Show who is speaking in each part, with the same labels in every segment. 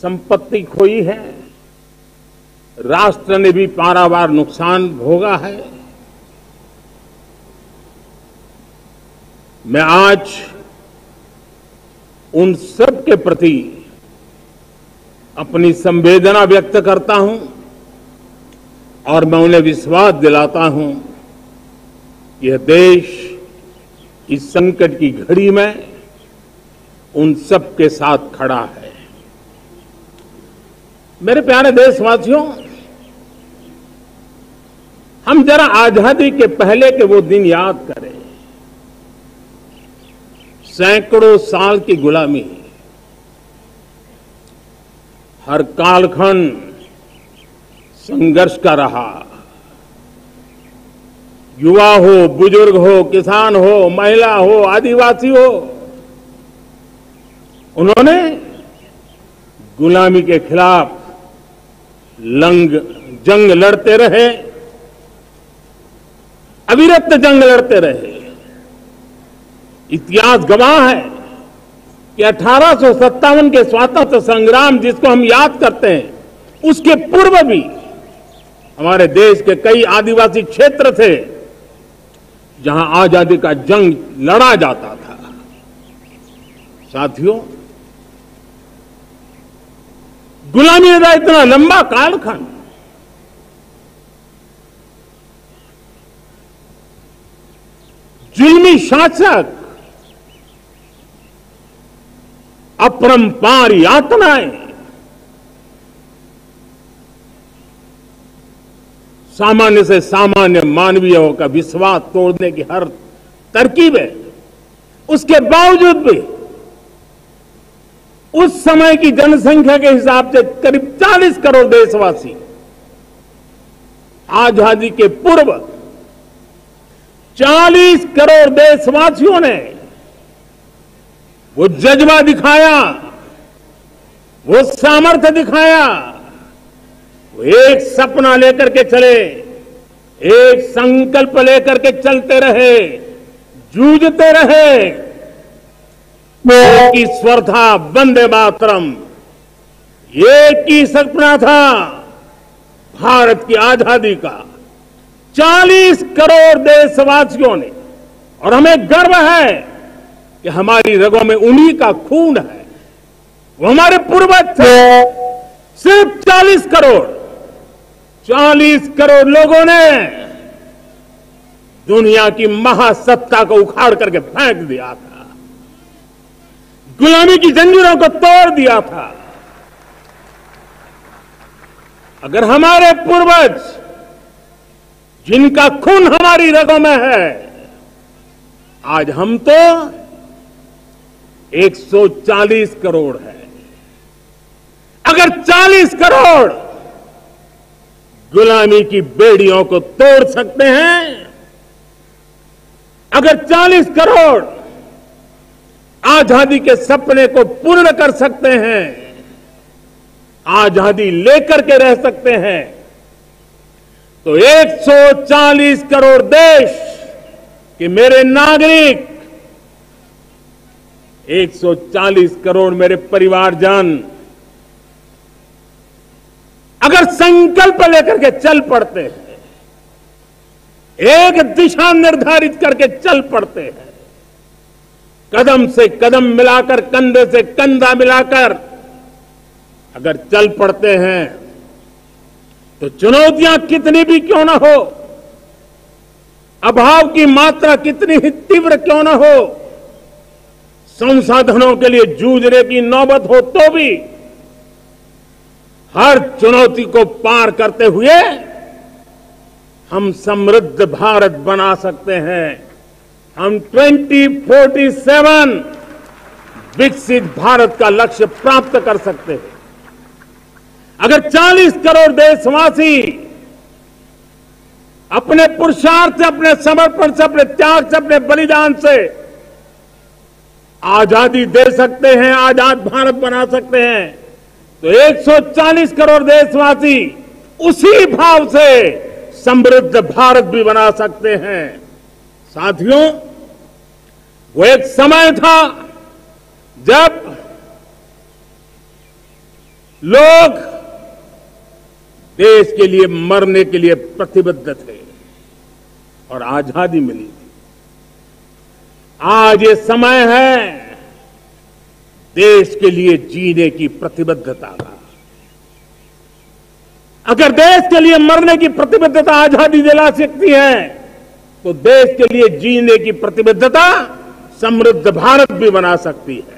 Speaker 1: संपत्ति खोई है, राष्ट्र ने भी पारावार नुकसान भोगा है। मैं आज उन सब के प्रति अपनी संवेदना व्यक्त करता हूं और मैं उन्हें विश्वास दिलाता हूं कि यह देश इस संकट की घड़ी में उन सब के साथ खड़ा है। मेरे प्यारे देशवासियों, हम जरा आजादी के पहले के वो दिन याद करें। सैकड़ों साल की गुलामी, हर कालखंड संघर्ष का रहा। युवा हो, बुजुर्ग हो, किसान हो, महिला हो, आदिवासी हो, उन्होंने गुलामी के खिलाफ जंग लड़ते रहे, अविरत जंग लड़ते रहे। इतिहास गवाह है कि 1857 के स्वातंत्र संग्राम जिसको हम याद करते हैं, उसके पूर्व भी हमारे देश के कई आदिवासी क्षेत्र थे जहां आजादी का जंग लड़ा जाता था। साथियों, गुलामी का इतना लंबा कालखंड, जुल्मी शासक, अपरंपार यातनाएं, सामान्य से सामान्य मानवीयों का विश्वास तोड़ने की हर तरकीब है। उसके बावजूद भी उस समय की जनसंख्या के हिसाब से करीब 40 करोड़ देशवासी आजादी के पूर्व 40 करोड़ देशवासियों ने वो जज्बा दिखाया, वो सामर्थ्य दिखाया, वो एक सपना लेकर के चले, एक संकल्प लेकर के चलते रहे, जूझते रहे। एक ही स्वर था, वंदे मातरम। एक ही सपना था, भारत की आजादी का। 40 करोड़ देशवासियों ने, और हमें गर्व है कि हमारी रगों में उन्हीं का खून है। वो हमारे पूर्वज थे। सिर्फ 40 करोड़ लोगों ने दुनिया की महासत्ता को उखाड़ करके फेंक दिया था, गुलामी की जंजीरों को तोड़ दिया था। अगर हमारे पूर्वज, जिनका खून हमारी रगों में है, आज हम तो 140 करोड़ है। अगर 40 करोड़ गुलामी की बेड़ियों को तोड़ सकते हैं, अगर 40 करोड़ आजादी के सपने को पूर्ण कर सकते हैं, आजादी लेकर के रह सकते हैं, तो 140 करोड़ देश के मेरे नागरिक, 140 करोड़ मेरे परिवारजन अगर संकल्प लेकर के चल पड़ते हैं, एक दिशा निर्धारित करके चल पड़ते हैं, कदम से कदम मिलाकर, कंधे से कंधा मिलाकर अगर चल पड़ते हैं, तो चुनौतियां कितनी भी क्यों ना हो, अभाव की मात्रा कितनी ही तीव्र क्यों ना हो, संसाधनों के लिए जूझने की नौबत हो, तो भी हर चुनौती को पार करते हुए हम समृद्ध भारत बना सकते हैं। हम 2047 विकसित भारत का लक्ष्य प्राप्त कर सकते हैं। अगर 40 करोड़ देशवासी अपने पुरुषार्थ से, अपने समर्पण से, अपने त्याग से, अपने बलिदान से आजादी दे सकते हैं, आजाद भारत बना सकते हैं, तो 140 करोड़ देशवासी उसी भाव से समृद्ध भारत भी बना सकते हैं। साथियों, वो एक समय था जब लोग देश के लिए मरने के लिए प्रतिबद्ध थे और आजादी मिली थी। आज ये समय है देश के लिए जीने की प्रतिबद्धता का। अगर देश के लिए मरने की प्रतिबद्धता आजादी दिला सकती है तो देश के लिए जीने की प्रतिबद्धता समृद्ध भारत भी बना सकती है।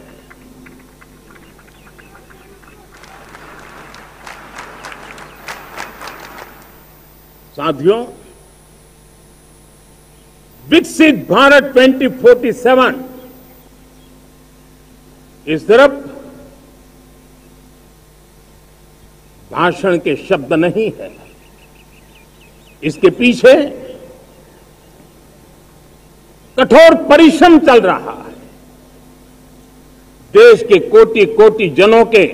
Speaker 1: साथियों, विकसित भारत 2047 इस तरफ भाषण के शब्द नहीं है, इसके पीछे कठोर परिश्रम चल रहा है। देश के कोटि कोटि जनों के